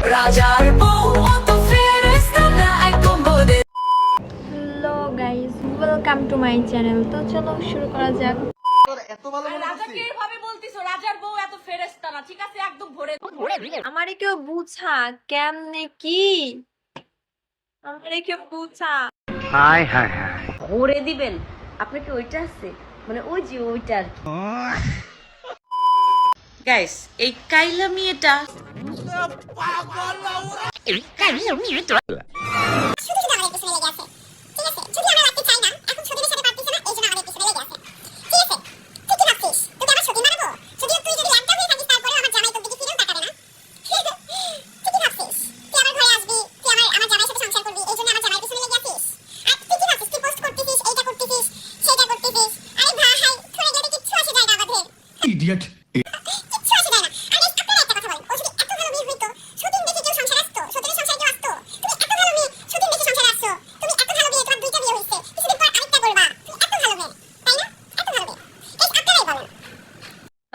রাজার বউ অত ফেরেশতা না একদম বোধে। Hello guys, welcome to my channel. তো চলো শুরু করা যাক। রাজাকে এভাবে বলতিছো, রাজার বউ এত ফেরেশতা না, ঠিক আছে? একদম ভরে আমারে কেউ বুঝা কেমনে কি, আমারে কেউ বুঝা। হায় হায় হায় ভরে দিবেন। আপনার কি ওইটা আছে, মানে ওই যে ওইটা আর কি। গাইস, এই কাইলা মেয়েটা ইডিয়েট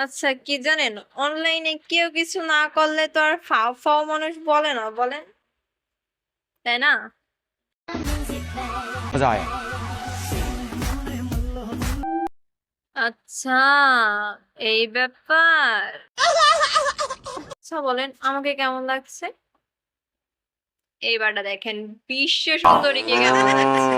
আচ্ছা, কি জানেন, অনলাইনে কেউ কিছু না করলে তো আর ফাও ফাও মানুষ বলে না, বলেন, তাই না? মজা আয়া আচ্ছা, এই ব্যাপার। আচ্ছা বলেন, আমাকে কেমন লাগছে? এইবারটা দেখেন, বিশ্ব সুন্দরীকে কেমন লাগছে।